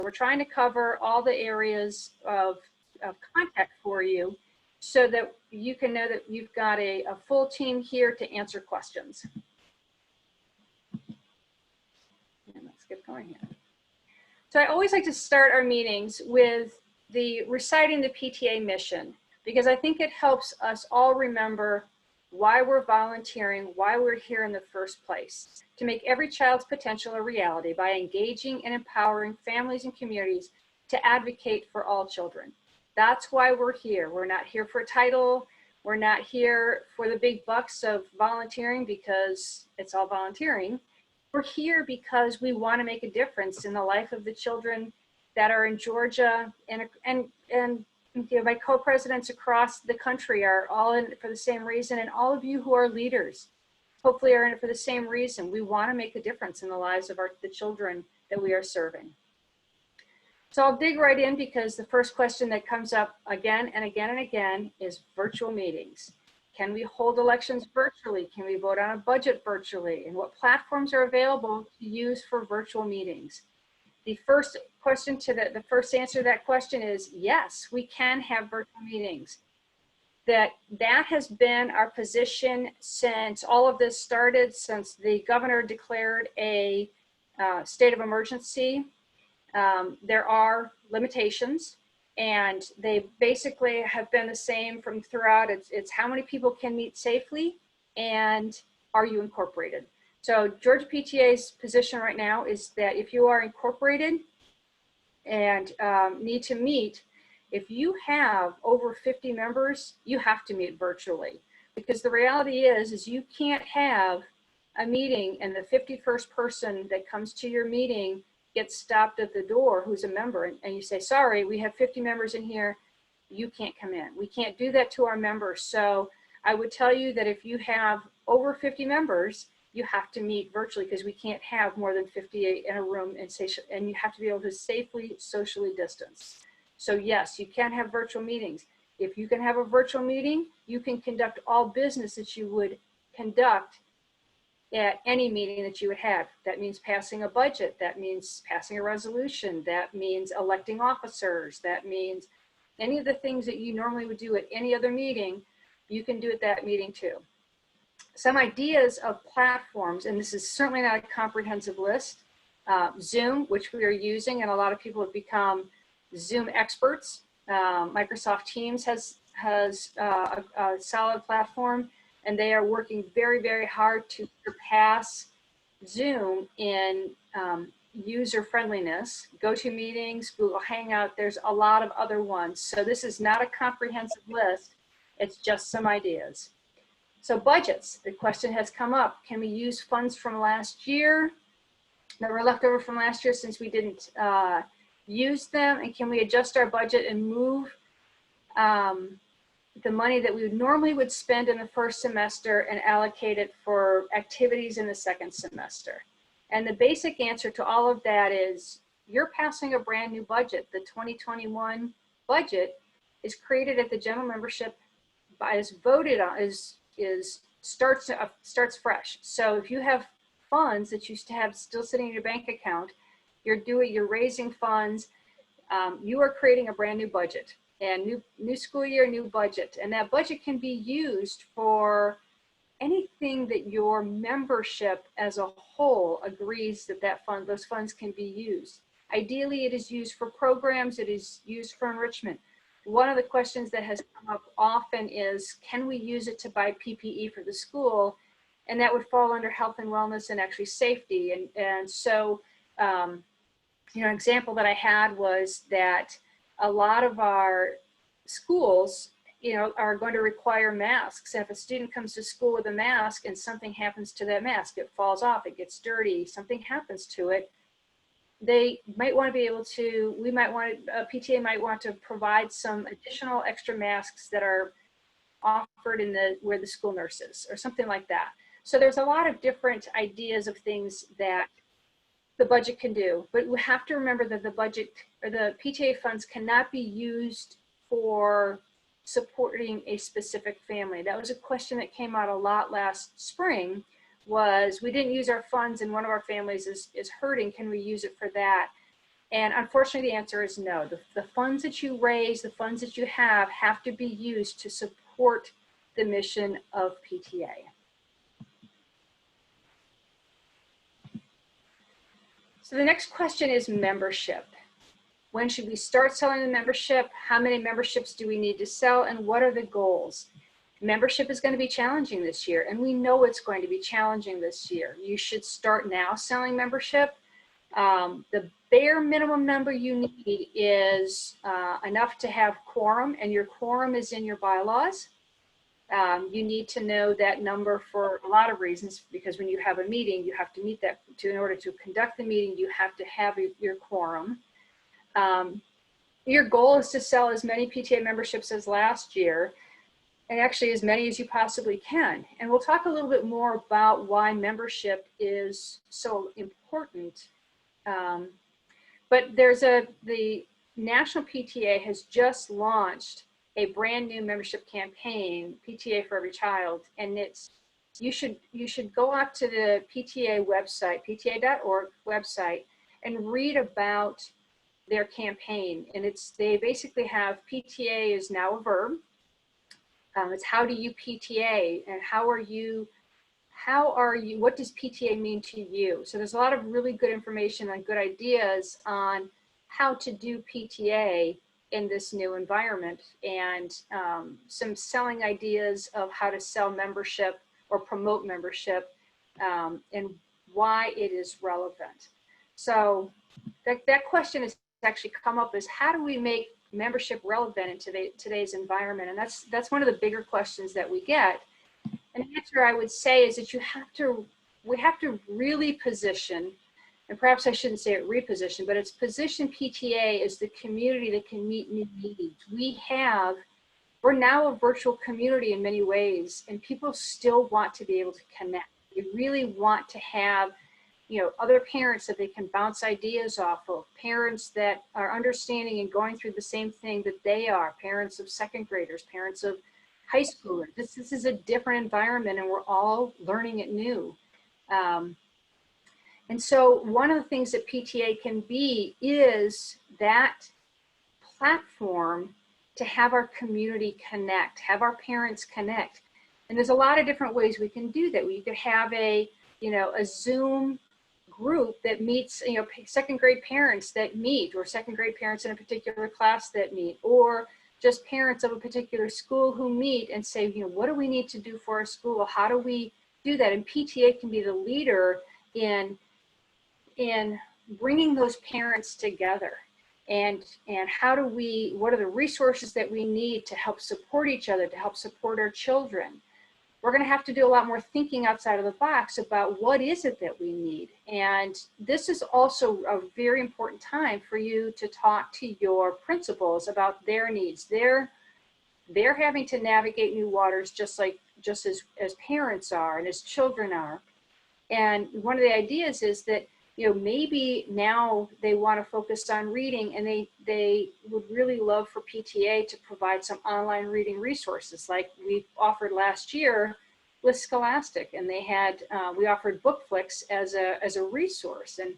we're trying to cover all the areas of contact for you so that you can know that you've got a full team here to answer questions. And let's get going here. So I always like to start our meetings with reciting the PTA mission, because I think it helps us all remember why we're volunteering, why we're here in the first place, to make every child's potential a reality by engaging and empowering families and communities to advocate for all children. That's why we're here. We're not here for a title. We're not here for the big bucks of volunteering because it's all volunteering. We're here because we want to make a difference in the life of the children that are in Georgia, and you know, my co-presidents across the country are all in it for the same reason, and all of you who are leaders hopefully are in it for the same reason. We want to make a difference in the lives of the children that we are serving. So I'll dig right in, because the first question that comes up again and again and again is virtual meetings. Can we hold elections virtually? Can we vote on a budget virtually? And what platforms are available to use for virtual meetings? The first question the first answer to that question is yes, we can have virtual meetings. That has been our position since all of this started, since the governor declared a state of emergency. There are limitations, and they basically have been the same from throughout. It's how many people can meet safely, and are you incorporated? So Georgia PTA's position right now is that if you are incorporated and need to meet, if you have over 50 members, you have to meet virtually, because the reality is you can't have a meeting and the 51st person that comes to your meeting gets stopped at the door who's a member, and you say, sorry, we have 50 members in here, you can't come in. We can't do that to our members. So I would tell you that if you have over 50 members, you have to meet virtually, because we can't have more than 58 in a room, and you have to be able to safely socially distance. So yes, you can have virtual meetings. If you can have a virtual meeting, you can conduct all business that you would conduct at any meeting that you would have. That means passing a budget, that means passing a resolution, that means electing officers, that means any of the things that you normally would do at any other meeting, you can do at that meeting too. Some ideas of platforms, and this is certainly not a comprehensive list. Zoom, which we are using, and a lot of people have become Zoom experts. Microsoft Teams has a solid platform, and they are working very, very hard to surpass Zoom in user friendliness. GoToMeetings, Google Hangout, there's a lot of other ones. So this is not a comprehensive list, it's just some ideas. So budgets, the question has come up. Can we use funds from last year that were left over from last year since we didn't use them? And can we adjust our budget and move the money that we normally would spend in the first semester and allocate it for activities in the second semester? And the basic answer to all of that is you're passing a brand new budget. The 2021 budget is created at the general membership, is voted on, starts fresh. So if you have funds that you used to have still sitting in your bank account, you're raising funds, you are creating a brand new budget, and new school year, new budget. And that budget can be used for anything that your membership as a whole agrees that those funds can be used. Ideally, it is used for programs, it is used for enrichment. One of the questions that has come up often is, can we use it to buy PPE for the school? And that would fall under health and wellness and actually safety. And so, you know, an example that I had was that a lot of our schools, you know, are going to require masks. And if a student comes to school with a mask and something happens to that mask, it falls off, it gets dirty, something happens to it, they might want to be able to, PTA might want to provide some additional extra masks that are offered in where the school nurse is, or something like that. So there's a lot of different ideas of things that the budget can do, but we have to remember that the budget or the PTA funds cannot be used for supporting a specific family. That was a question that came out a lot last spring, was we didn't use our funds and one of our families is hurting, can we use it for that? And unfortunately, the answer is no. The funds that you raise, the funds that you have to be used to support the mission of PTA. So the next question is membership. When should we start selling the membership? How many memberships do we need to sell? And what are the goals? Membership is going to be challenging this year, and we know it's going to be challenging this year. You should start now selling membership. The bare minimum number you need is enough to have quorum, and your quorum is in your bylaws. You need to know that number for a lot of reasons, because when you have a meeting, you have to meet that. In order to conduct the meeting, you have to have your quorum. Your goal is to sell as many PTA memberships as last year, and actually as many as you possibly can. And we'll talk a little bit more about why membership is so important. But the National PTA has just launched a brand new membership campaign, PTA for Every Child, and you should go up to the PTA website, pta.org website, and read about their campaign. And they basically have PTA is now a verb. It's how do you PTA, and what does PTA mean to you? So there's a lot of really good information and good ideas on how to do PTA in this new environment, and some selling ideas of how to sell membership or promote membership, and why it is relevant. So that question has actually come up, is how do we make membership relevant in today's environment? And that's one of the bigger questions that we get. And the answer I would say is that we have to really position, and perhaps I shouldn't say it reposition, but it's position PTA as the community that can meet new needs. We're now a virtual community in many ways, and people still want to be able to connect. They really want to have, other parents that they can bounce ideas off of, parents that are understanding and going through the same thing that they are, parents of second graders, parents of high schoolers. This is a different environment, and we're all learning it new. And so one of the things that PTA can be is that platform to have our community connect, have our parents connect. And there's a lot of different ways we can do that. We could have a Zoom group that meets, second grade parents that meet, or second grade parents in a particular class that meet, or just parents of a particular school who meet and say, what do we need to do for our school? How do we do that? And PTA can be the leader in bringing those parents together. And what are the resources that we need to help support each other, to help support our children? We're going to have to do a lot more thinking outside of the box about what is it that we need. And this is also a very important time for you to talk to your principals about their needs. They're having to navigate new waters just as parents are and as children are. And one of the ideas is that maybe now they want to focus on reading, and they would really love for PTA to provide some online reading resources like we offered last year with Scholastic. And they had, we offered BookFlix as a resource. And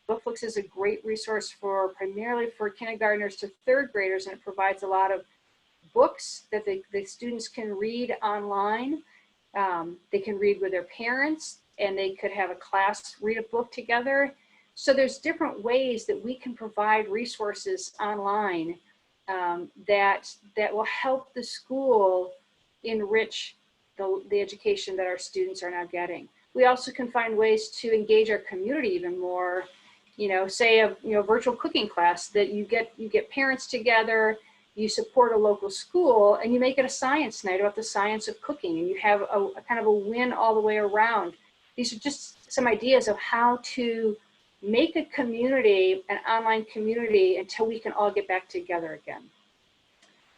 BookFlix is a great resource primarily for kindergartners to third graders, and it provides a lot of books that the students can read online. They can read with their parents, and they could have a class read a book together. So there's different ways that we can provide resources online that will help the school enrich the education that our students are now getting. We also can find ways to engage our community even more. Say a virtual cooking class that you get parents together, you support a local school, and you make it a science night about the science of cooking, and you have a kind of a win all the way around. These are just some ideas of how to make a community, an online community, until we can all get back together again.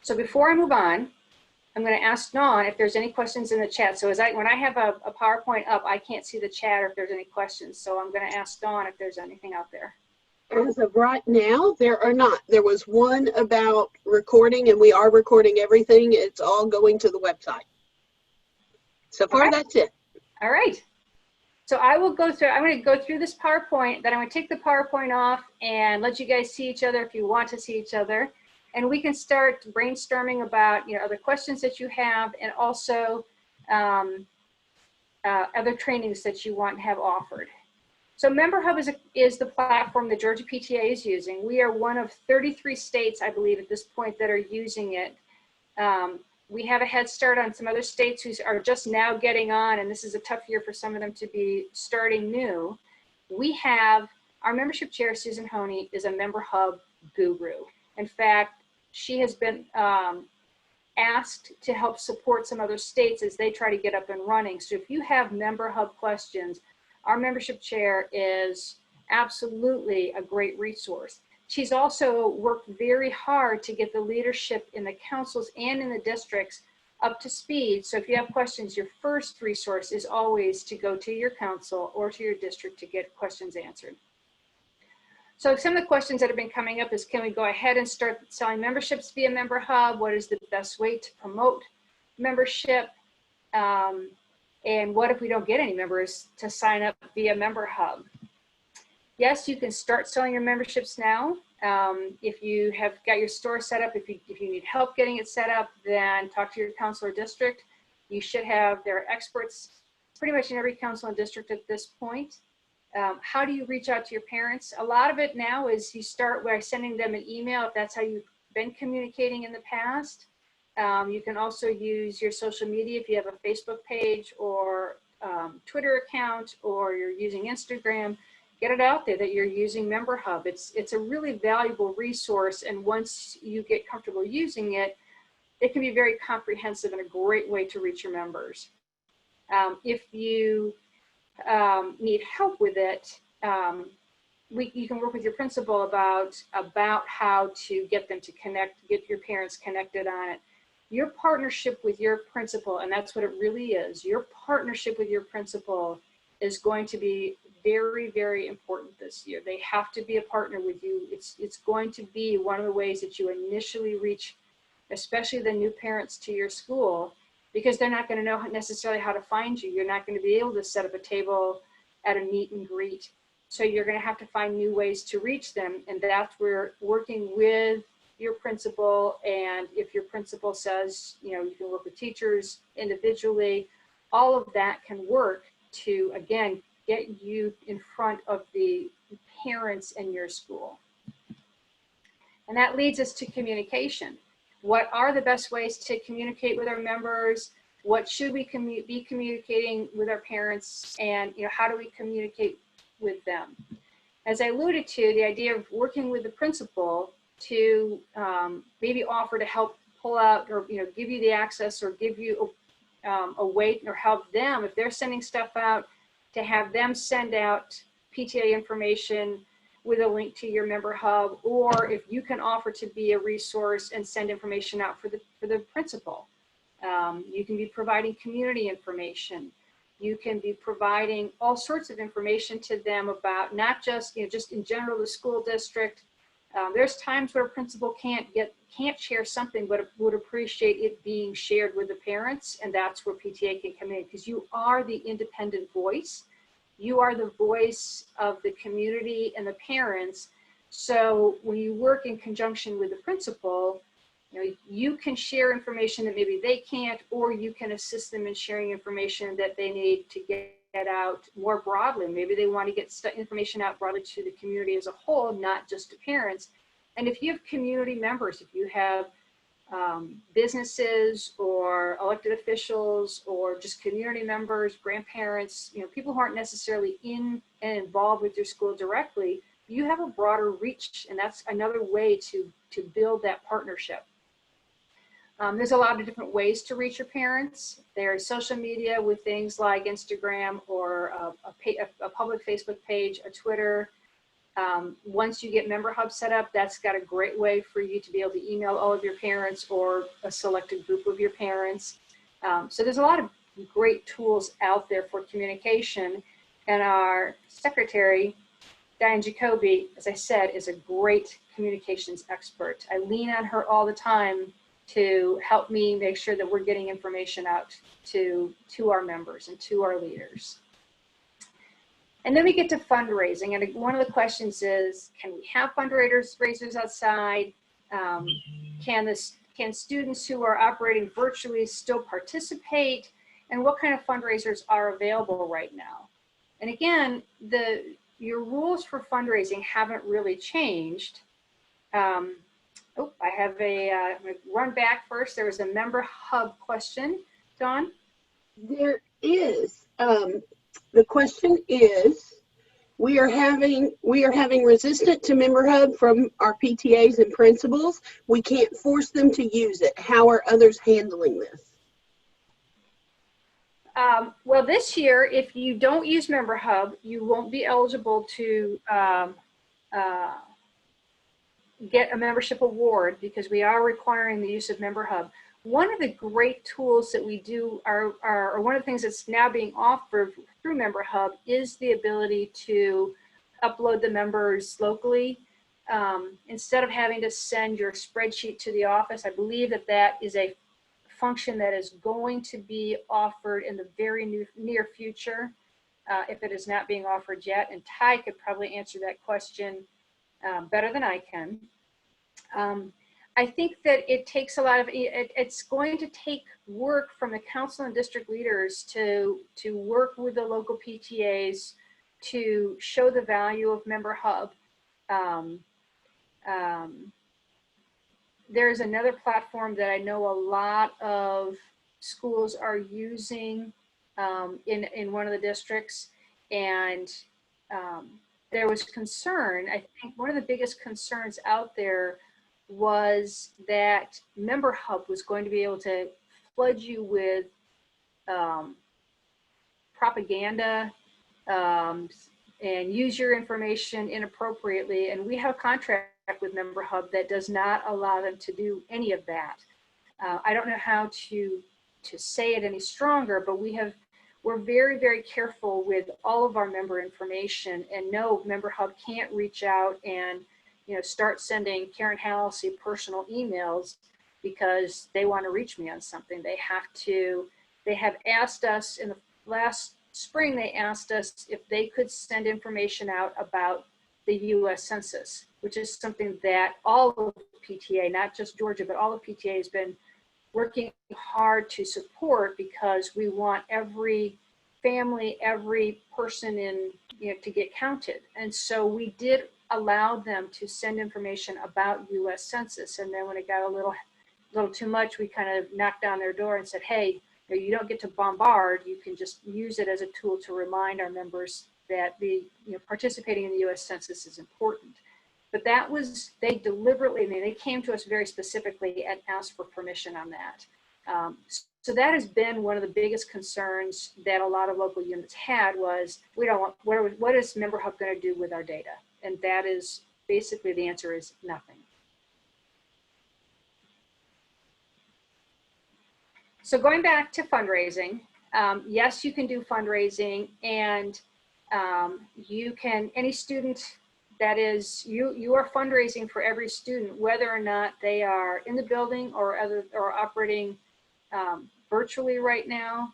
So before I move on, I'm going to ask Dawn if there's any questions in the chat. So when I have a PowerPoint up, I can't see the chat or if there's any questions. So I'm going to ask Dawn if there's anything out there. As of right now, there are not. There was one about recording, and we are recording everything. It's all going to the website. So far, that's it. All right. So I will go through, I'm going to go through this PowerPoint, then I'm going to take the PowerPoint off and let you guys see each other if you want to see each other. And we can start brainstorming about, other questions that you have, and also other trainings that you want to have offered. So Member Hub is the platform that Georgia PTA is using. We are one of 33 states, I believe, at this point that are using it. We have a head start on some other states who are just now getting on, and this is a tough year for some of them to be starting new. We have our membership chair, Susan Honey, is a Member Hub guru. In fact, she has been asked to help support some other states as they try to get up and running. So if you have Member Hub questions, our membership chair is absolutely a great resource. She's also worked very hard to get the leadership in the councils and in the districts up to speed. So if you have questions, your first resource is always to go to your council or to your district to get questions answered. So some of the questions that have been coming up is, can we go ahead and start selling memberships via Member Hub? What is the best way to promote membership? And what if we don't get any members to sign up via Member Hub? Yes, you can start selling your memberships now. If you have got your store set up, if you need help getting it set up, then talk to your council or district. You should have, there are experts pretty much in every council and district at this point. How do you reach out to your parents? A lot of it now is you start by sending them an email if that's how you've been communicating in the past. You can also use your social media if you have a Facebook page or Twitter account, or you're using Instagram. Get it out there that you're using Member Hub. It's a really valuable resource, and once you get comfortable using it, it can be very comprehensive and a great way to reach your members. If you need help with it, you can work with your principal about how to get them to get your parents connected on it. Your partnership with your principal, and that's what it really is, your partnership with your principal is going to be very, very important this year. They have to be a partner with you. It's going to be one of the ways that you initially reach, especially the new parents to your school, because they're not going to know necessarily how to find you. You're not going to be able to set up a table at a meet and greet. So you're going to have to find new ways to reach them. And that's where working with your principal, and if your principal says, you can work with teachers individually, all of that can work to, again, get you in front of the parents in your school. And that leads us to communication. What are the best ways to communicate with our members? What should we be communicating with our parents? And how do we communicate with them? As I alluded to, the idea of working with the principal to maybe offer to help pull out, or give you the access, or give you a way, or help them if they're sending stuff out, to have them send out PTA information with a link to your Member Hub, or if you can offer to be a resource and send information out for the principal. You can be providing community information. You can be providing all sorts of information to them about not just, just in general the school district. There's times where a principal can't share something, but would appreciate it being shared with the parents, and that's where PTA can come in, because you are the independent voice. You are the voice of the community and the parents. So when you work in conjunction with the principal, you can share information that maybe they can't, or you can assist them in sharing information that they need to get out more broadly. Maybe they want to get information out broadly to the community as a whole, not just to parents. And if you have community members, if you have businesses or elected officials, or just community members, grandparents, people who aren't necessarily in and involved with your school directly, you have a broader reach, and that's another way to build that partnership. There's a lot of different ways to reach your parents. There's social media with things like Instagram, or a public Facebook page, a Twitter. Once you get Member Hub set up, that's got a great way for you to be able to email all of your parents, or a selected group of your parents. So there's a lot of great tools out there for communication. And our secretary, Diane Jacoby, as I said, is a great communications expert. I lean on her all the time to help me make sure that we're getting information out to our members and to our leaders. And then we get to fundraising. And one of the questions is, can we have fundraisers outside? Can students who are operating virtually still participate? And what kind of fundraisers are available right now? And again, your rules for fundraising haven't really changed. I'm going to run back first. There was a member hub question, Dawn. There is. The question is, we are having resistance to Member Hub from our PTAs and principals. We can't force them to use it. How are others handling this? Well, this year, if you don't use Member Hub, you won't be eligible to get a membership award because we are requiring the use of Member Hub. One of the great tools that we do or one of the things that's now being offered through Member Hub is the ability to upload the members locally. Instead of having to send your spreadsheet to the office, I believe that is a function that is going to be offered in the very near future, if it is not being offered yet. And Ty could probably answer that question better than I can. I think that it takes a lot of, it's going to take work from the council and district leaders to work with the local PTAs to show the value of Member Hub. There's another platform that I know a lot of schools are using in one of the districts, and there was concern. I think one of the biggest concerns out there was that Member Hub was going to be able to flood you with propaganda and use your information inappropriately. And we have a contract with Member Hub that does not allow them to do any of that. I don't know how to say it any stronger, but we're very, very careful with all of our member information, and no, Member Hub can't reach out and start sending Karen Halsey personal emails because they want to reach me on something. They have asked us in the last spring, they asked us if they could send information out about the US Census, which is something that all of PTA, not just Georgia, but all of PTA has been working hard to support, because we want every family, every person to get counted. And so we did allow them to send information about US Census. And then when it got a little too much, we kind of knocked down their door and said, hey, you don't get to bombard, you can just use it as a tool to remind our members that participating in the US Census is important. But that was, they deliberately, they came to us very specifically and asked for permission on that. So that has been one of the biggest concerns that a lot of local units had was, we don't want, what is Member Hub going to do with our data? And that is basically, the answer is nothing. So going back to fundraising, yes, you can do fundraising, and you can, any student that is, you are fundraising for every student, whether or not they are in the building or operating virtually right now.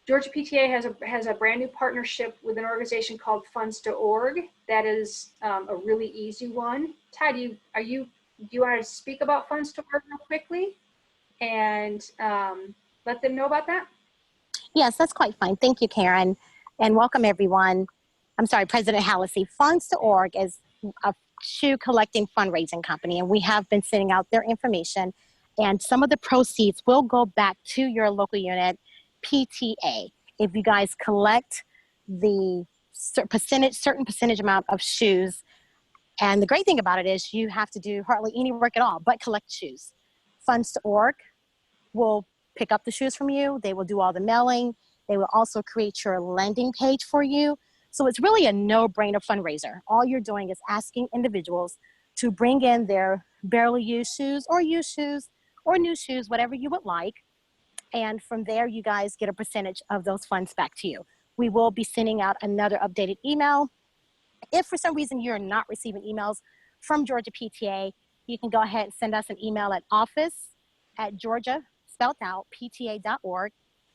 Georgia PTA has a brand new partnership with an organization called Funds.org. That is a really easy one. Ty, do you want to speak about Funds.org real quickly and let them know about that? Yes, that's quite fine. Thank you, Karen, and welcome everyone. I'm sorry, President Hallisey. Funds.org is a shoe collecting fundraising company, and we have been sending out their information, and some of the proceeds will go back to your local unit PTA. If you guys collect the certain percentage amount of shoes, and the great thing about it is you have to do hardly any work at all but collect shoes. Funds.org will pick up the shoes from you. They will do all the mailing. They will also create your landing page for you. So it's really a no-brainer fundraiser. All you're doing is asking individuals to bring in their barely used shoes or new shoes, whatever you would like. And from there, you guys get a percentage of those funds back to you. We will be sending out another updated email. If for some reason you're not receiving emails from Georgia PTA, you can go ahead and send us an email at office@georgia-pta.org.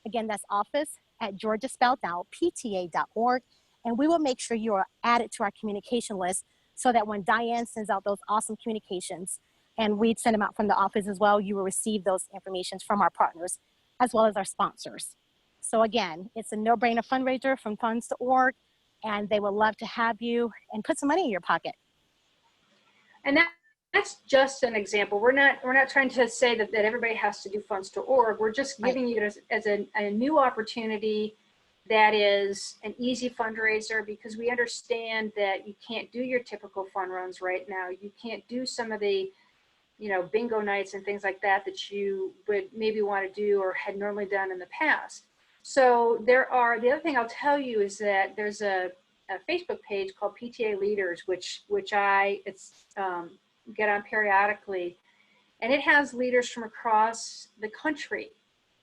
Again, that's office@georgia-pta.org. and we will make sure you are added to our communication list so that when Diane sends out those awesome communications, and we'd send them out from the office as well, you will receive those informations from our partners as well as our sponsors. So again, it's a no-brainer fundraiser from funds.org, and they would love to have you and put some money in your pocket. And that's just an example. We're not trying to say that everybody has to do funds.org. We're just giving you it as a new opportunity that is an easy fundraiser, because we understand that you can't do your typical fun runs right now. You can't do some of the, you know, bingo nights and things like that that you would maybe want to do or had normally done in the past. So the other thing I'll tell you is that there's a Facebook page called PTA Leaders, which I get on periodically, and it has leaders from across the country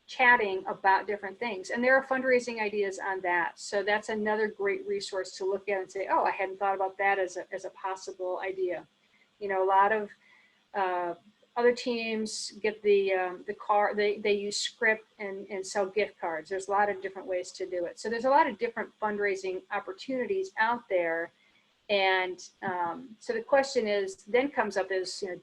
chatting about different things, and there are fundraising ideas on that. So that's another great resource to look at and say, oh, I hadn't thought about that as a possible idea. You know, a lot of other teams get the car, they use script and sell gift cards. There's a lot of different ways to do it. So there's a lot of different fundraising opportunities out there. And so the question then comes up is, you know,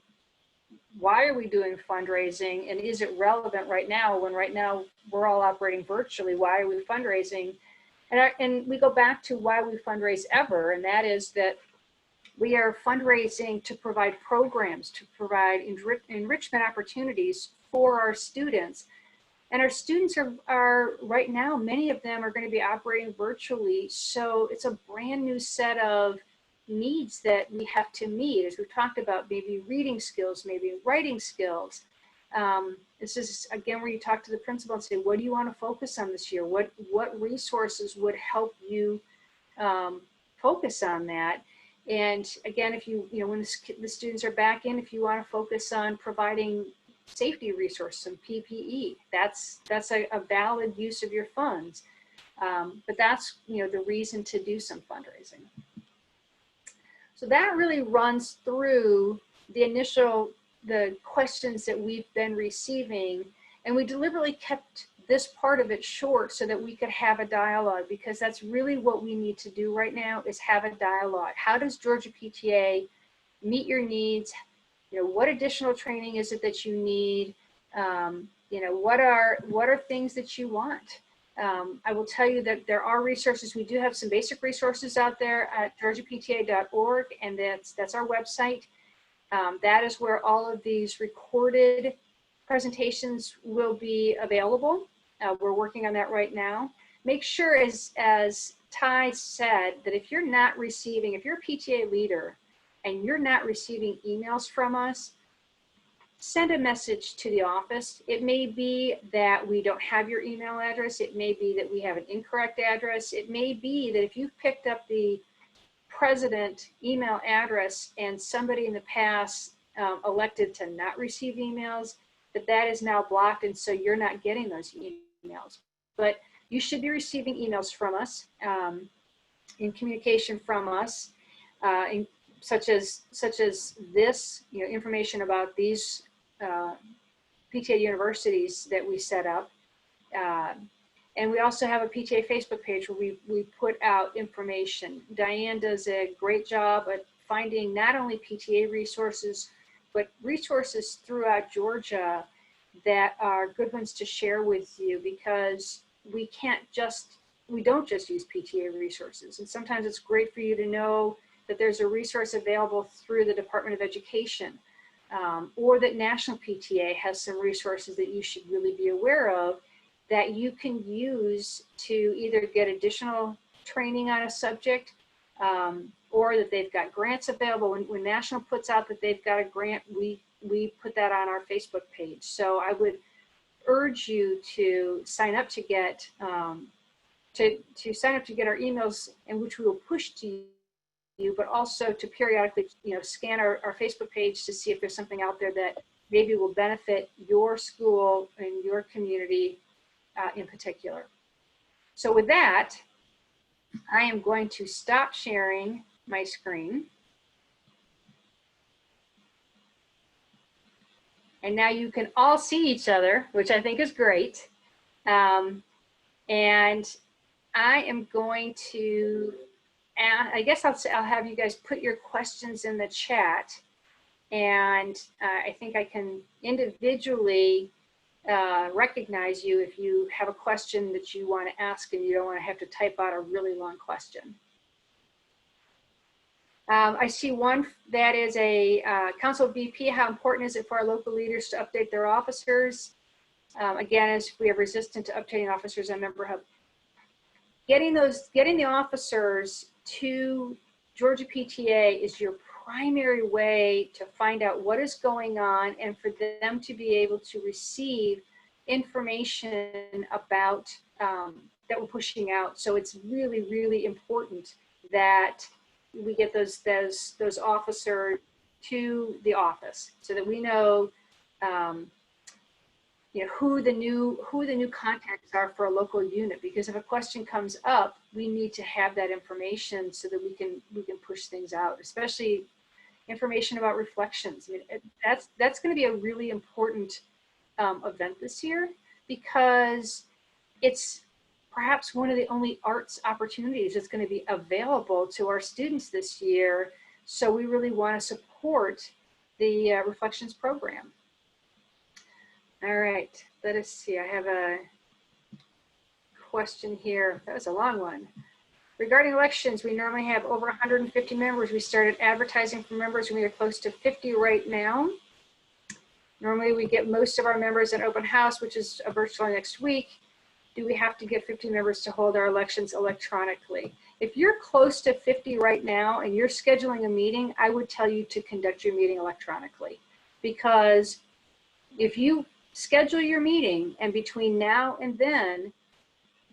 why are we doing fundraising, and is it relevant right now when right now we're all operating virtually? Why are we fundraising? And we go back to why we fundraise ever, and that is that we are fundraising to provide programs, to provide enrichment opportunities for our students. And our students are right now, many of them are going to be operating virtually. So it's a brand new set of needs that we have to meet, as we've talked about, maybe reading skills, maybe writing skills. This is, again, where you talk to the principal and say, what do you want to focus on this year? What resources would help you focus on that? And again, if when the students are back in, if you want to focus on providing safety resources, some PPE, that's a valid use of your funds. But that's, the reason to do some fundraising. So that really runs through the questions that we've been receiving, and we deliberately kept this part of it short so that we could have a dialogue, because that's really what we need to do right now, is have a dialogue. How does Georgia PTA meet your needs? What additional training is it that you need? What are things that you want? I will tell you that there are resources. We do have some basic resources out there at georgiapta.org, and that's our website. That is where all of these recorded presentations will be available. We're working on that right now. Make sure, as Ty said, that if you're a PTA leader and you're not receiving emails from us, send a message to the office. It may be that we don't have your email address. It may be that we have an incorrect address. It may be that if you've picked up the president email address and somebody in the past elected to not receive emails, that is now blocked, and so you're not getting those emails. But you should be receiving emails from us, in communication from us, such as this, information about these PTA universities that we set up. And we also have a PTA Facebook page where we put out information. Diane does a great job at finding not only PTA resources, but resources throughout Georgia that are good ones to share with you, because we don't just use PTA resources. And sometimes it's great for you to know that there's a resource available through the Department of Education, or that National PTA has some resources that you should really be aware of that you can use to either get additional training on a subject, or that they've got grants available. When National puts out that they've got a grant, we put that on our Facebook page. So I would urge you to sign up to get sign up to get our emails, in which we will push to you, but also to periodically, scan our Facebook page to see if there's something out there that maybe will benefit your school and your community in particular. So with that, I am going to stop sharing my screen. And now you can all see each other, which I think is great. And I am going to I guess I'll have you guys put your questions in the chat, and I think I can individually recognize you if you have a question that you want to ask and you don't want to have to type out a really long question. I see one that is a Council VP. How important is it for our local leaders to update their officers? Again, as we are resistant to updating officers on Member Hub. Getting the officers to Georgia PTA is your primary way to find out what is going on and for them to be able to receive information about that we're pushing out. So it's really, really important that we get those officers to the office so that we know you know, who the new contacts are for a local unit, because if a question comes up, we need to have that information so that we can push things out, especially information about reflections. I mean, that's going to be a really important event this year, because it's perhaps one of the only arts opportunities that's going to be available to our students this year. So we really want to support the Reflections program. All right, let us see. I have a question here. That was a long one. Regarding elections, we normally have over 150 members. We started advertising for members, and we are close to 50 right now. Normally, we get most of our members at open house, which is a virtual next week. Do we have to get 50 members to hold our elections electronically? If you're close to 50 right now and you're scheduling a meeting, I would tell you to conduct your meeting electronically, because if you schedule your meeting and between now and then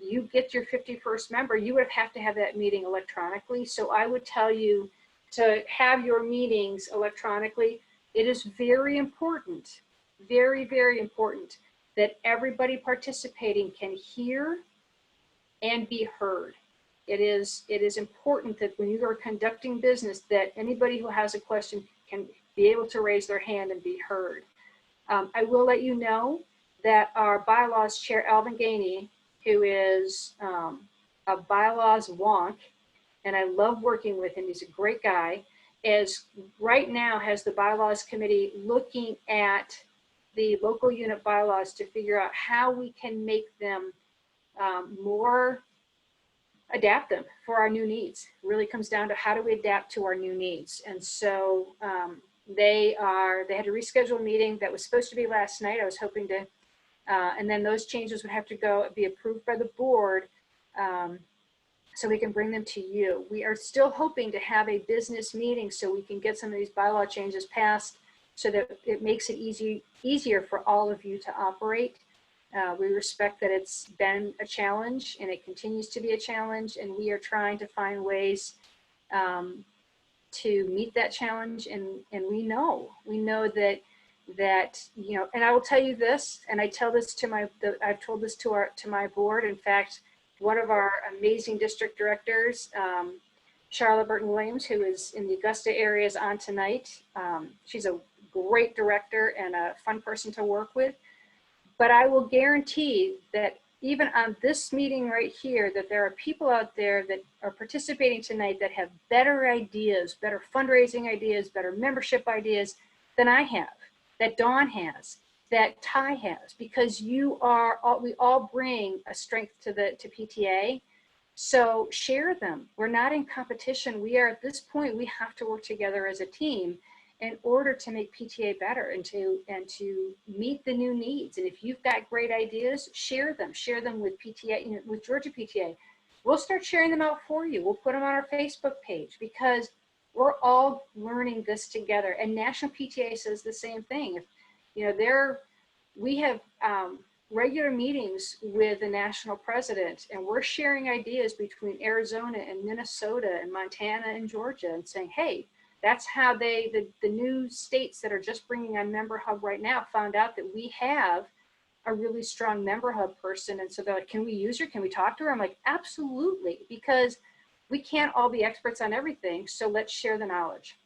you get your 51st member, you would have to have that meeting electronically. So I would tell you to have your meetings electronically. It is very important, very, very important that everybody participating can hear and be heard. It is important that when you are conducting business, that anybody who has a question can be able to raise their hand and be heard. I will let you know that our bylaws chair, Alvin Gainey, who is a bylaws wonk, and I love working with him, he's a great guy, is right now has the bylaws committee looking at the local unit bylaws to figure out how we can make them adapt them for our new needs. It really comes down to how do we adapt to our new needs. And so they had to reschedule a meeting that was supposed to be last night. I was hoping to, and then those changes would have to be approved by the board so we can bring them to you. We are still hoping to have a business meeting so we can get some of these bylaw changes passed so that it makes it easier for all of you to operate. We respect that it's been a challenge and it continues to be a challenge, and we are trying to find ways to meet that challenge. And we know that you know, and I will tell you this, and I tell this to I've told this to my board. In fact, one of our amazing district directors, Charlotte Burton Williams, who is in the Augusta area, is on tonight. She's a great director and a fun person to work with. But I will guarantee that even on this meeting right here, that there are people out there that are participating tonight that have better ideas, better fundraising ideas, better membership ideas than I have, that Dawn has, that Ty has, because we all bring a strength to PTA. So share them. We're not in competition. We are, at this point, we have to work together as a team in order to make PTA better and to meet the new needs. And if you've got great ideas, share them with PTA, you know, with Georgia PTA. We'll start sharing them out for you. We'll put them on our Facebook page, because we're all learning this together. And National PTA says the same thing. If, you know, we have regular meetings with the national president, and we're sharing ideas between Arizona and Minnesota and Montana and Georgia, and saying, hey, that's how the new states that are just bringing on Member Hub right now found out that we have a really strong Member Hub person. And so they're like, can we use her? Can we talk to her? I'm like, absolutely, because we can't all be experts on everything. So let's share the knowledge.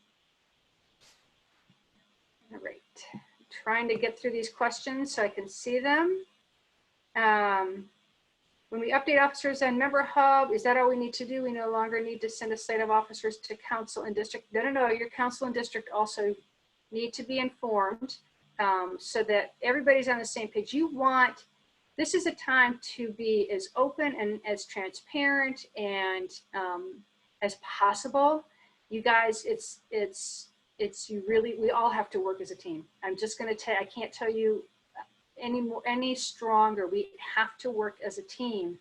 All right, trying to get through these questions so I can see them. When we update officers on Member Hub, is that all we need to do? We no longer need to send a slate of officers to council and district. No. Your council and district also need to be informed so that everybody's on the same page. This is a time to be as open and as transparent and as possible. You guys, we all have to work as a team. I'm just going to tell you, I can't tell you any stronger. We have to work as a team.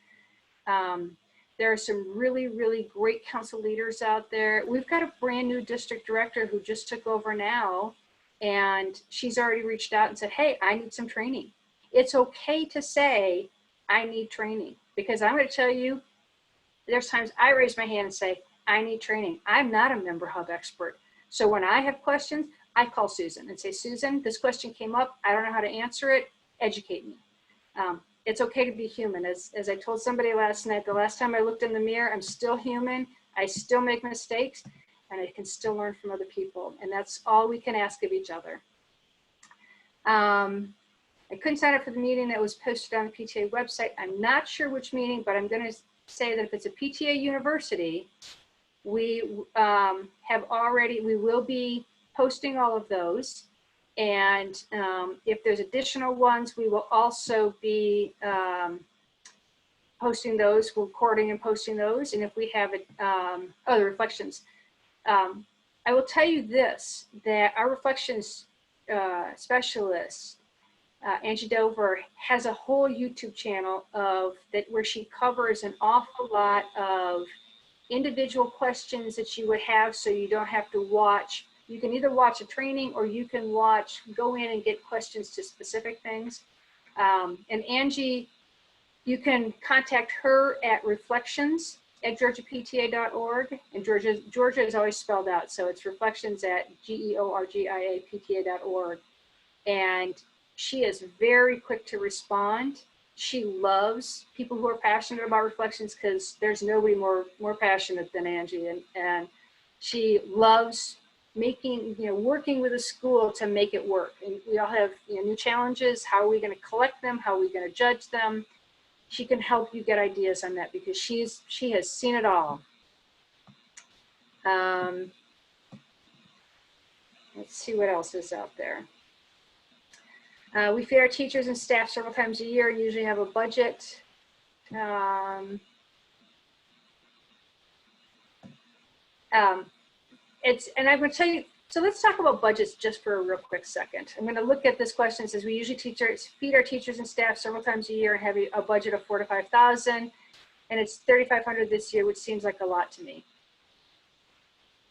There are some really great council leaders out there. We've got a brand new district director who just took over now, and she's already reached out and said, hey, I need some training. It's okay to say, I need training, because I'm going to tell you, there's times I raise my hand and say, I need training. I'm not a Member Hub expert. So when I have questions, I call Susan and say, Susan, this question came up. I don't know how to answer it. Educate me. It's okay to be human. As I told somebody last night, the last time I looked in the mirror, I'm still human. I still make mistakes, and I can still learn from other people. And that's all we can ask of each other. I couldn't sign up for the meeting that was posted on the PTA website. I'm not sure which meeting, but I'm going to say that if it's a PTA university, we will be posting all of those. And if there's additional ones, we will also be posting those, recording and posting those. And if we have the reflections. I will tell you this, that our reflections specialist, Angie Dover, has a whole YouTube channel where she covers an awful lot of individual questions that you would have, so you don't have to watch. You can either watch a training or you can go in and get questions to specific things. And Angie, you can contact her at reflections@georgiapta.org. And Georgia is always spelled out, so it's reflections@georgiapta.org. And she is very quick to respond. She loves people who are passionate about reflections, because there's nobody more passionate than Angie. And she loves working with a school to make it work. And we all have new challenges. How are we going to collect them? How are we going to judge them? She can help you get ideas on that, because she has seen it all. Let's see what else is out there. We feed our teachers and staff several times a year and usually have a budget. And I'm going to tell you, so let's talk about budgets just for a real quick second. I'm going to look at this question. It says, we usually feed our teachers and staff several times a year and have a budget of $4,000 to $5,000, and it's $3,500 this year, which seems like a lot to me.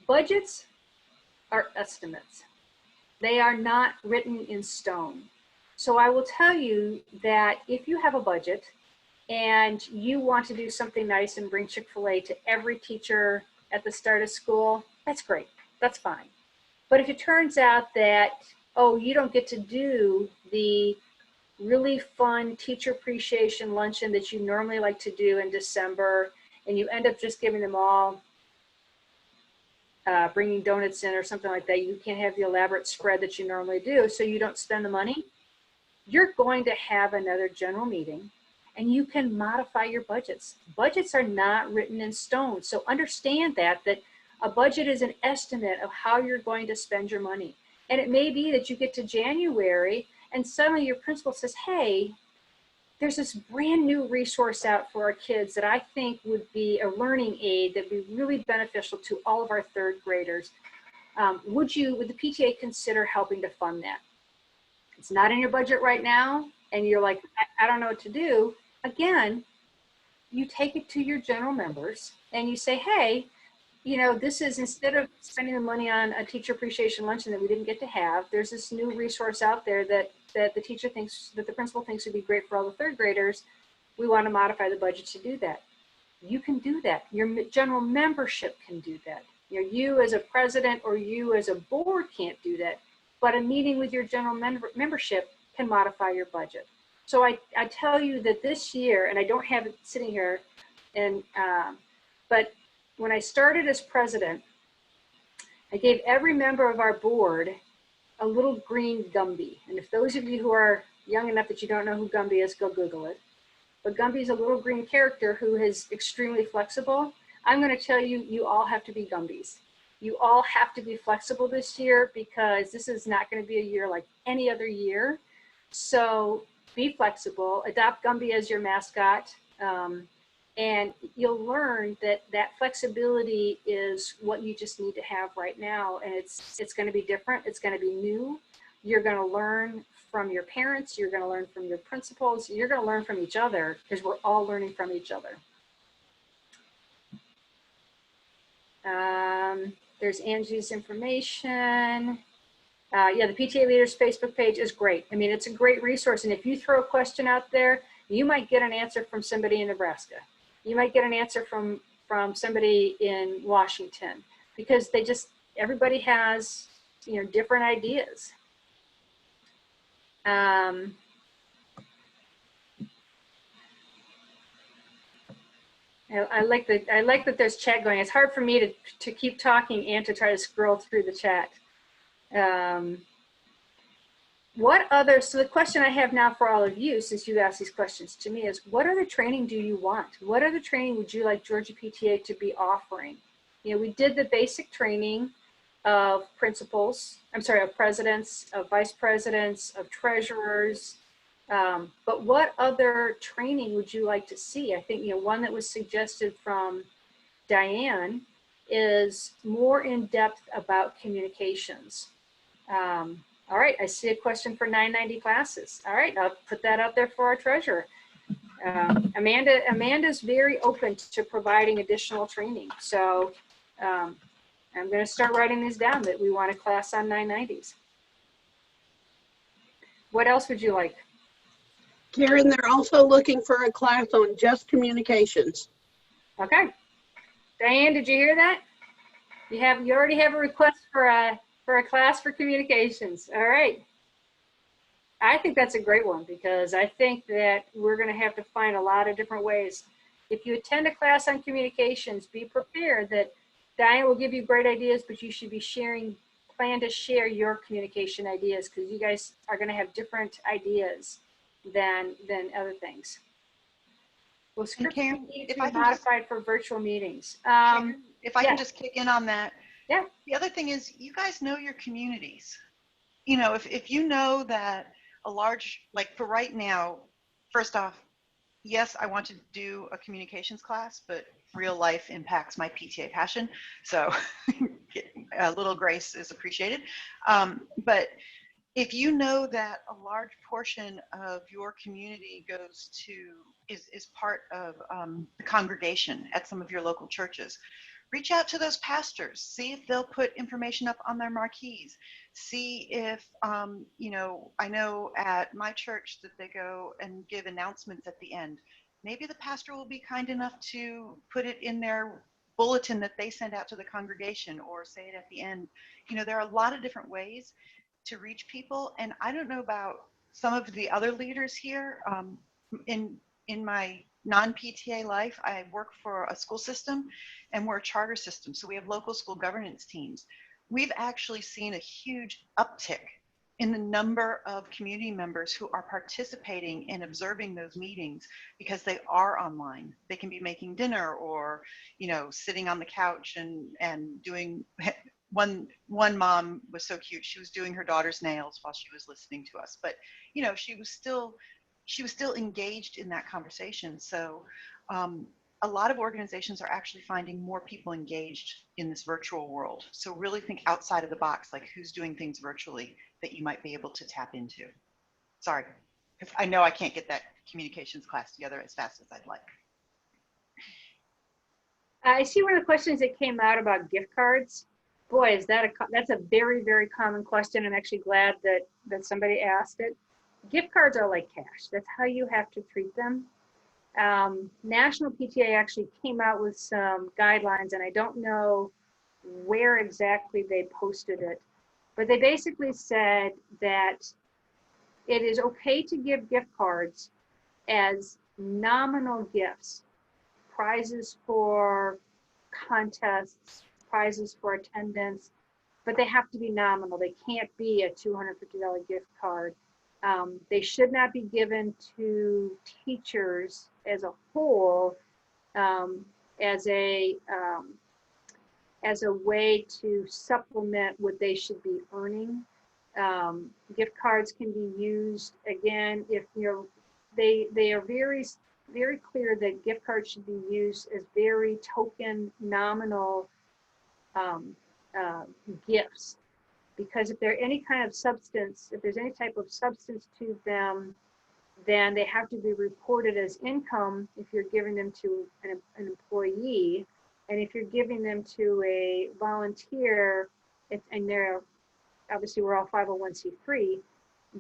Budgets are estimates. They are not written in stone. So I will tell you that if you have a budget and you want to do something nice and bring Chick-fil-A to every teacher at the start of school, that's great. That's fine. But if it turns out that, you don't get to do the really fun teacher appreciation luncheon that you normally like to do in December, and you end up just giving them all, bringing donuts in or something like that, you can't have the elaborate spread that you normally do, so you don't spend the money, you're going to have another general meeting, and you can modify your budgets. Budgets are not written in stone. So understand that a budget is an estimate of how you're going to spend your money. And it may be that you get to January and suddenly your principal says, hey, there's this brand new resource out for our kids that I think would be a learning aid that would be really beneficial to all of our third graders. Would the PTA consider helping to fund that? It's not in your budget right now, and you're like, I don't know what to do. Again, you take it to your general members and you say, hey, this is, instead of spending the money on a teacher appreciation luncheon that we didn't get to have, there's this new resource out there that the principal thinks would be great for all the third graders. We want to modify the budget to do that. You can do that. Your general membership can do that. You as a president or you as a board can't do that, but a meeting with your general membership can modify your budget. So I tell you that this year, and I don't have it sitting here, but when I started as president, I gave every member of our board a little green Gumby. And if those of you who are young enough that you don't know who Gumby is, go Google it. but Gumby's a little green character who is extremely flexible. I'm going to tell you, you all have to be Gumbies. You all have to be flexible this year because this is not going to be a year like any other year. So be flexible, adopt Gumby as your mascot, and you'll learn that that flexibility is what you just need to have right now. And it's going to be different. It's going to be new. You're going to learn from your parents. You're going to learn from your principals. You're going to learn from each other because we're all learning from each other. There's Angie's information. Yeah, the PTA Leaders Facebook page is great. I mean, it's a great resource. And if you throw a question out there, you might get an answer from somebody in Nebraska. You might get an answer from somebody in Washington because everybody has, different ideas. I like that there's chat going. It's hard for me to keep talking and to try to scroll through the chat. So the question I have now for all of you, since you asked these questions to me, is what other training do you want? What other training would you like Georgia PTA to be offering? We did the basic training of principals, of presidents, of vice presidents, of treasurers, but what other training would you like to see? I think, one that was suggested from Diane is more in depth about communications. All right, I see a question for 990 classes. All right, I'll put that out there for our treasurer. Amanda's very open to providing additional training. So I'm going to start writing these down that we want a class on 990s. What else would you like? Karen, they're also looking for a class on just communications. Okay. Diane, did you hear that? You already have a request for a class for communications. All right. I think that's a great one because I think that we're going to have to find a lot of different ways. If you attend a class on communications, be prepared that Diane will give you great ideas, but you should be plan to share your communication ideas because you guys are going to have different ideas than other things. Well, scripts need to be modified for virtual meetings. Karen, if I yeah. can just kick in on that. Yeah. The other thing is you guys know your communities. If you know that a large, like for right now, first off, yes, I want to do a communications class, but real life impacts my PTA passion. So a little grace is appreciated. But if you know that a large portion of your community is part of the congregation at some of your local churches, reach out to those pastors, see if they'll put information up on their marquees, see if, I know at my church that they go and give announcements at the end. Maybe the pastor will be kind enough to put it in their bulletin that they send out to the congregation or say it at the end. There are a lot of different ways to reach people. And I don't know about some of the other leaders here. In my non-PTA life, I work for a school system and we're a charter system. So we have local school governance teams. We've actually seen a huge uptick in the number of community members who are participating in observing those meetings because they are online. They can be making dinner or, sitting on the couch and doing. One mom was so cute. She was doing her daughter's nails while she was listening to us. But, she was still engaged in that conversation. So a lot of organizations are actually finding more people engaged in this virtual world. So really think outside of the box, like who's doing things virtually that you might be able to tap into. Sorry, because I know I can't get that communications class together as fast as I'd like. I see one of the questions that came out about gift cards. Boy, that's a very, very common question. I'm actually glad that somebody asked it. Gift cards are like cash. That's how you have to treat them. National PTA actually came out with some guidelines, and I don't know where exactly they posted it, but they basically said that it is okay to give gift cards as nominal gifts, prizes for contests, prizes for attendance, but they have to be nominal. They can't be a $250 gift card. They should not be given to teachers as a whole as a way to supplement what they should be earning. Gift cards can be used again if they are very clear that gift cards should be used as very token nominal gifts, because if they're any kind of substance, if there's any type of substance to them, then they have to be reported as income if you're giving them to an employee. And if you're giving them to a volunteer, and they're obviously we're all 501c3,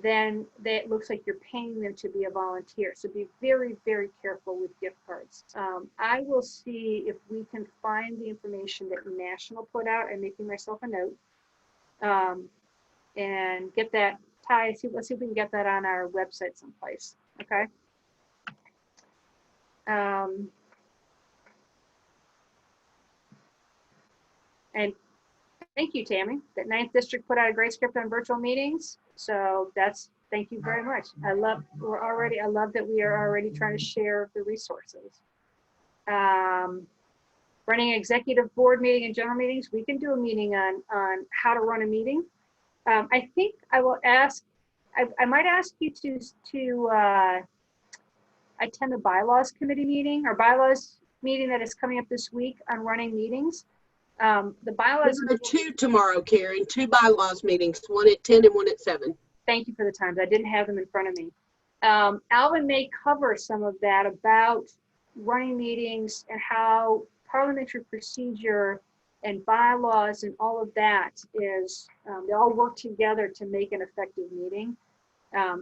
then it looks like you're paying them to be a volunteer. So be very, very careful with gift cards. I will see if we can find the information that National put out. I'm making myself a note, and get that. Ty, let's see if we can get that on our website someplace. Okay. And thank you, Tammy. That 9th District put out a great script on virtual meetings. So thank you very much. I love that we are already trying to share the resources. Running an executive board meeting and general meetings. We can do a meeting on how to run a meeting. I think I will ask, I might ask you to attend the bylaws committee meeting or bylaws meeting that is coming up this week on running meetings. The bylaws. There are 2 tomorrow, Karen, 2 bylaws meetings, one at 10 and one at 7. Thank you for the times. I didn't have them in front of me. Alvin may cover some of that about running meetings and how parliamentary procedure and bylaws and all of that is, they all work together to make an effective meeting.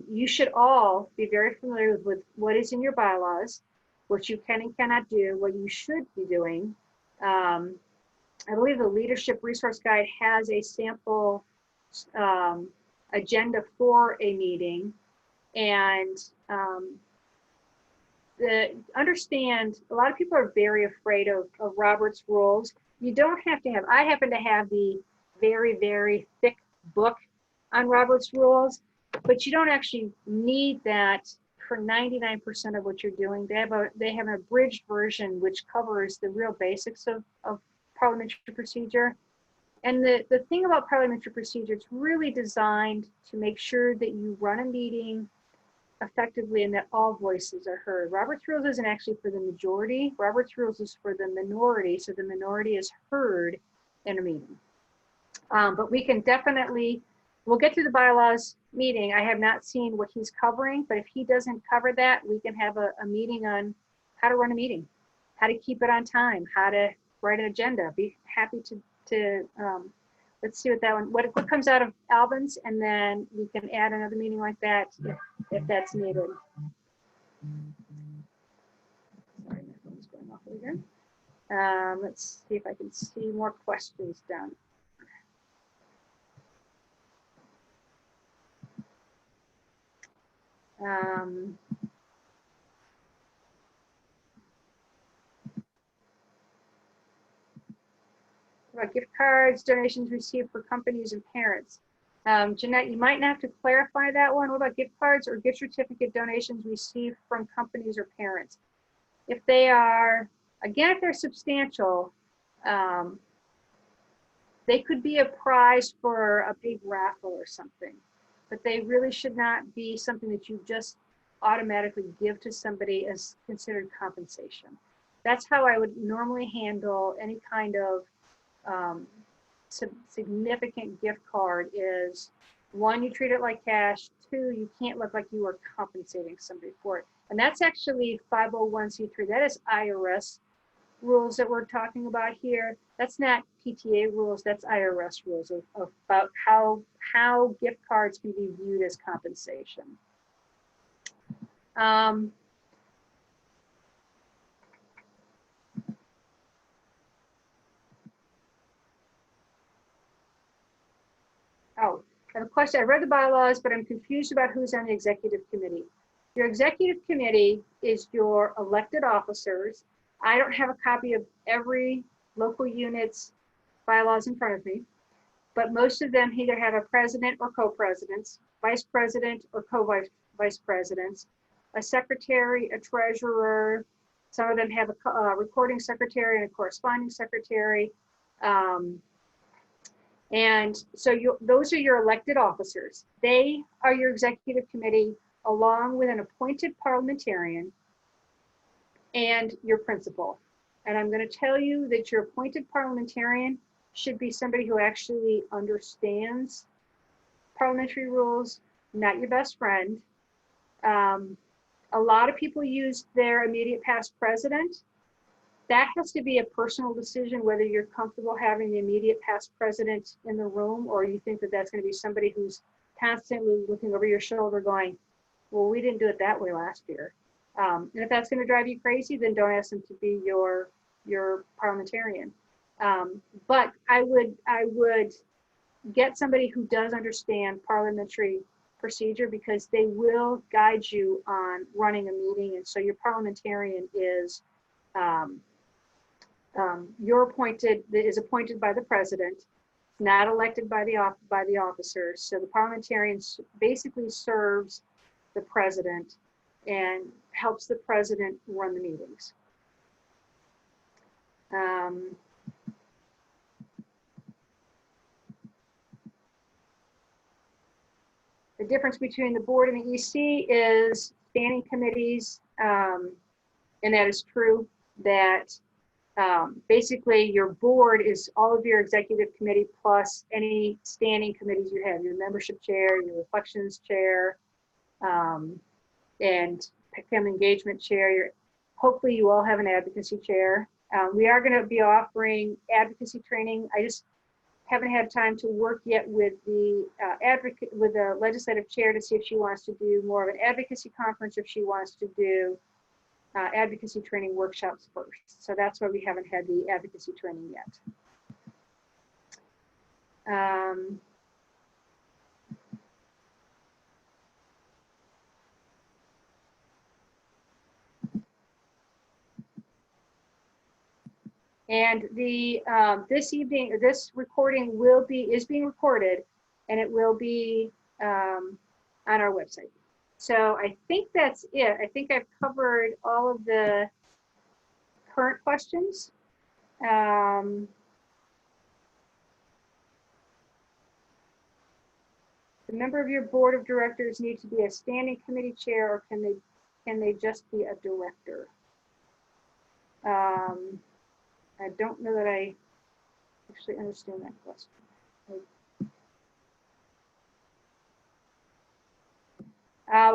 You should all be very familiar with what is in your bylaws, what you can and cannot do, what you should be doing. I believe the Leadership Resource Guide has a sample agenda for a meeting, and understand a lot of people are very afraid of Robert's rules. You don't have to have, I happen to have the very, very thick book on Robert's rules, but you don't actually need that for 99% of what you're doing. They have an abridged version which covers the real basics of parliamentary procedure. And the thing about parliamentary procedure, it's really designed to make sure that you run a meeting effectively and that all voices are heard. Robert's rules isn't actually for the majority. Robert's rules is for the minority, so the minority is heard in a meeting. But we can definitely, we'll get to the bylaws meeting. I have not seen what he's covering, but if he doesn't cover that, we can have a meeting on how to run a meeting, how to keep it on time, how to write an agenda. Be happy to let's see what comes out of Alvin's, and then we can add another meeting like that if that's needed. Sorry, my phone's going off again. Let's see if I can see more questions down. About gift cards, donations received for companies and parents. Jeanette, you might have to clarify that one. What about gift cards or gift certificate donations received from companies or parents? If they are, again, if they're substantial, they could be a prize for a big raffle or something, but they really should not be something that you just automatically give to somebody as considered compensation. That's how I would normally handle any kind of significant gift card. Is 1, you treat it like cash. 2, you can't look like you are compensating somebody for it. And that's actually 501c3. That is IRS rules that we're talking about here. That's not PTA rules, that's IRS rules about how gift cards can be viewed as compensation. Oh, I have a question. I read the bylaws, but I'm confused about who's on the executive committee. Your executive committee is your elected officers. I don't have a copy of every local unit's bylaws in front of me, but most of them either have a president or co-presidents. vice president or co-vice presidents, a secretary, a treasurer. Some of them have a recording secretary and a corresponding secretary. And so those are your elected officers. They are your executive committee, along with an appointed parliamentarian and your principal. And I'm going to tell you that your appointed parliamentarian should be somebody who actually understands parliamentary rules, not your best friend. A lot of people use their immediate past president. That has to be a personal decision whether you're comfortable having the immediate past president in the room, or you think that that's going to be somebody who's constantly looking over your shoulder going, well, we didn't do it that way last year. And if that's going to drive you crazy, then don't ask them to be your parliamentarian. But I would get somebody who does understand parliamentary procedure, because they will guide you on running a meeting. And so your parliamentarian is is appointed by the president, not elected by the officers. So the parliamentarian basically serves the president and helps the president run the meetings. The difference between the board and the EC is standing committees, and that is true, that basically your board is all of your executive committee plus any standing committees you have, your membership chair, your reflections chair, and family engagement chair. Hopefully you all have an advocacy chair. We are going to be offering advocacy training. I just haven't had time to work yet with the legislative chair to see if she wants to do more of an advocacy conference, if she wants to do advocacy training workshops first. So that's why we haven't had the advocacy training yet. And the this recording is being recorded, and it will be on our website. So I think that's it. I think I've covered all of the current questions. The member of your board of directors need to be a standing committee chair, or can they just be a director? I don't know that I actually understand that question.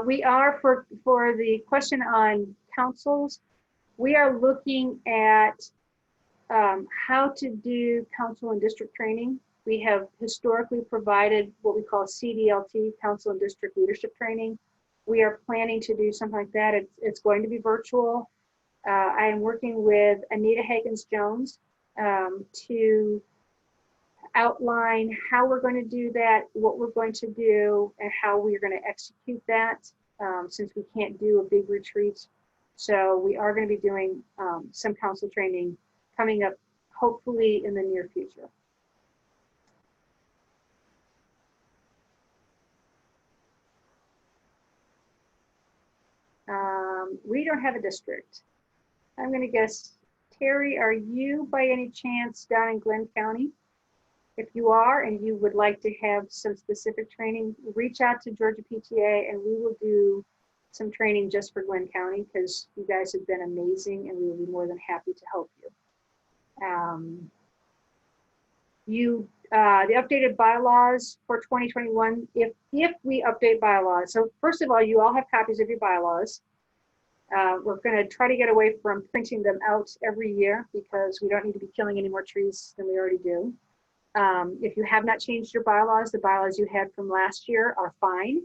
We are, for the question on councils, we are looking at how to do council and district training. We have historically provided what we call CDLT, council and district leadership training. We are planning to do something like that. It's going to be virtual. I am working with Anita Higgins-Jones to outline how we're going to do that, what we're going to do, and how we're going to execute that, since we can't do a big retreat. So we are going to be doing some council training coming up, hopefully in the near future. We don't have a district. I'm going to guess, Terry, are you by any chance down in Glenn County? If you are and you would like to have some specific training, reach out to Georgia PTA and we will do some training just for Glenn County, because you guys have been amazing and we will be more than happy to help you. The updated bylaws for 2021, if we update bylaws. So first of all, you all have copies of your bylaws. We're going to try to get away from printing them out every year, because we don't need to be killing any more trees than we already do. If you have not changed your bylaws, the bylaws you had from last year are fine.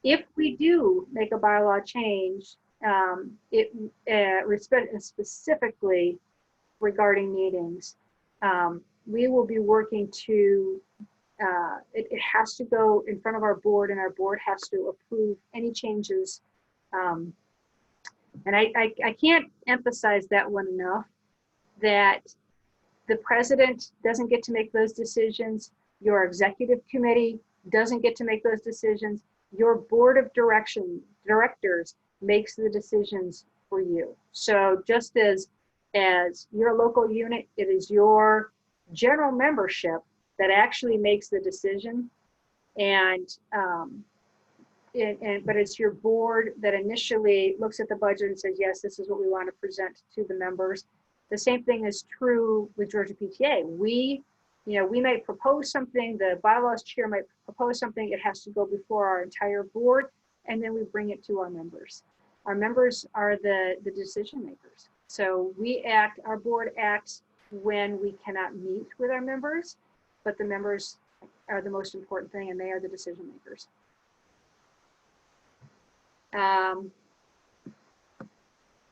If we do make a bylaw change, specifically regarding meetings, we will be working to, it has to go in front of our board, and our board has to approve any changes. And I can't emphasize that one enough, that the president doesn't get to make those decisions. Your executive committee doesn't get to make those decisions. Your board of directors makes the decisions for you. So just as your local unit, it is your general membership that actually makes the decision. But it's your board that initially looks at the budget and says, yes, this is what we want to present to the members. The same thing is true with Georgia PTA. We might propose something, the bylaws chair might propose something, it has to go before our entire board, and then we bring it to our members. Our members are the decision makers. So our board acts when we cannot meet with our members, but the members are the most important thing, and they are the decision makers. Are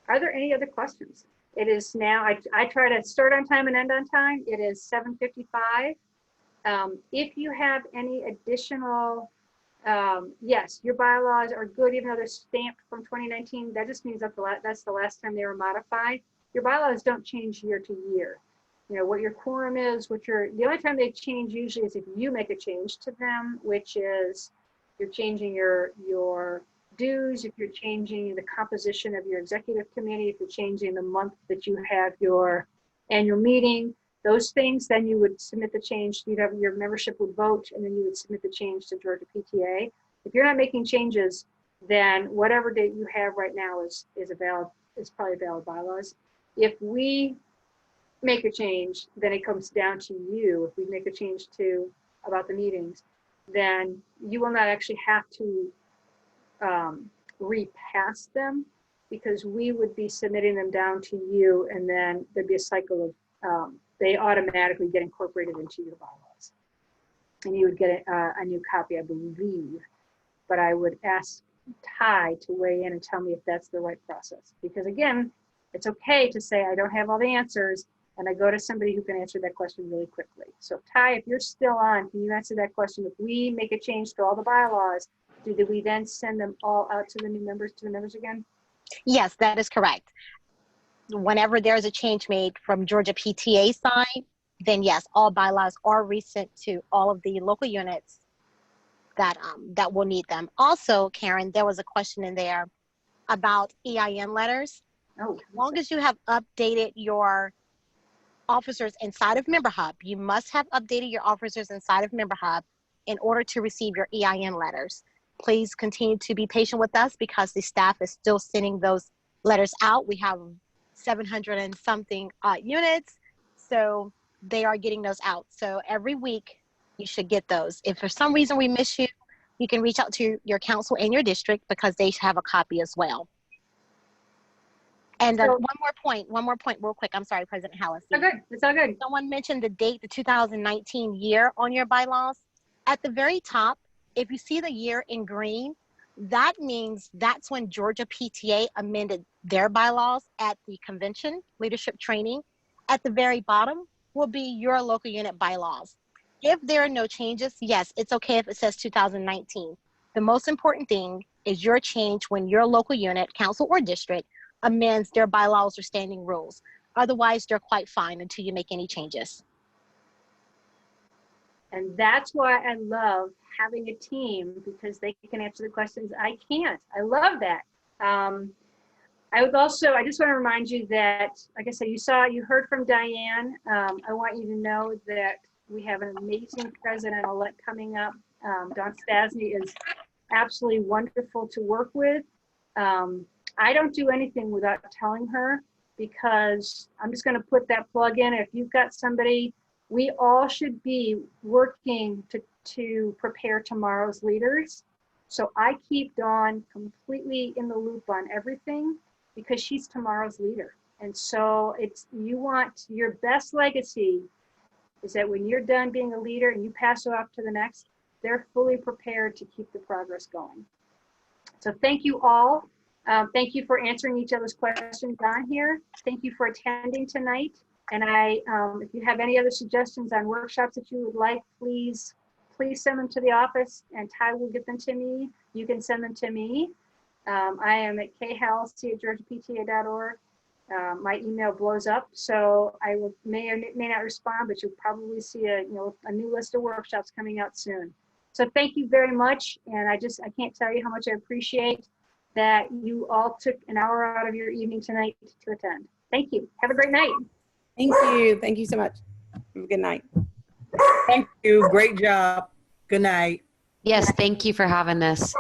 there any other questions? It is now, I try to start on time and end on time. It is 7:55. If you have any additional, yes, your bylaws are good, even though they're stamped from 2019. That just means that that's the last time they were modified. Your bylaws don't change year to year. You know, what your quorum is, the only time they change usually is if you make a change to them, which is you're changing your dues, if you're changing the composition of your executive committee, if you're changing the month that you have your annual meeting, those things, then you would submit the change. You'd have your membership would vote, and then you would submit the change to Georgia PTA. If you're not making changes, then whatever date you have right now is probably valid bylaws. If we make a change, then it comes down to you. If we make a change about the meetings, then you will not actually have to repass them, because we would be submitting them down to you, and then there'd be a cycle of they automatically get incorporated into your bylaws, and you would get a new copy, I believe. But I would ask Ty to weigh in and tell me if that's the right process, because again, it's okay to say I don't have all the answers, and I go to somebody who can answer that question really quickly. So Ty, if you're still on, can you answer that question? If we make a change to all the bylaws, do we then send them all out to the members again? Yes, that is correct. Whenever there's a change made from Georgia PTA side, then yes, all bylaws are resent to all of the local units that will need them. Also, Karen, there was a question in there about EIN letters. Oh, As long as you have updated your officers inside of Member Hub, you must have updated your officers inside of Member Hub in order to receive your EIN letters. Please continue to be patient with us, because the staff is still sending those letters out. We have 700 and something units, so they are getting those out. So every week you should get those. If for some reason we miss you, you can reach out to your council and your district, because they have a copy as well. And one more point real quick. I'm sorry, President Hallis. It's all good. Someone mentioned the date, the 2019 year on your bylaws. At the very top, if you see the year in green, that means that's when Georgia PTA amended their bylaws at the convention, leadership training. At the very bottom will be your local unit bylaws. If there are no changes, yes, it's okay if it says 2019. The most important thing is your change when your local unit, council or district, amends their bylaws or standing rules. Otherwise, they're quite fine until you make any changes. And that's why I love having a team, because they can answer the questions I can't. I love that. I just want to remind you that, like I said, you heard from Diane. I want you to know that we have an amazing president-elect coming up. Don Stasny is absolutely wonderful to work with. I don't do anything without telling her, because I'm just going to put that plug in. If you've got somebody, we all should be working to prepare tomorrow's leaders. So I keep Dawn completely in the loop on everything, because she's tomorrow's leader. And so you want your best legacy is that when you're done being a leader and you pass it off to the next, they're fully prepared to keep the progress going. So thank you all. Thank you for answering each other's questions on here. Thank you for attending tonight. And if you have any other suggestions on workshops that you would like, please send them to the office, and Ty will get them to me. You can send them to me. I am at khalc@georgiapta.org. My email blows up, so I may or may not respond, but you'll probably see a new list of workshops coming out soon. So thank you very much. And I can't tell you how much I appreciate that you all took an hour out of your evening tonight to attend. Thank you. Have a great night. Thank you. Thank you so much. Have a good night. Thank you. Great job. Good night. Yes, thank you for having this.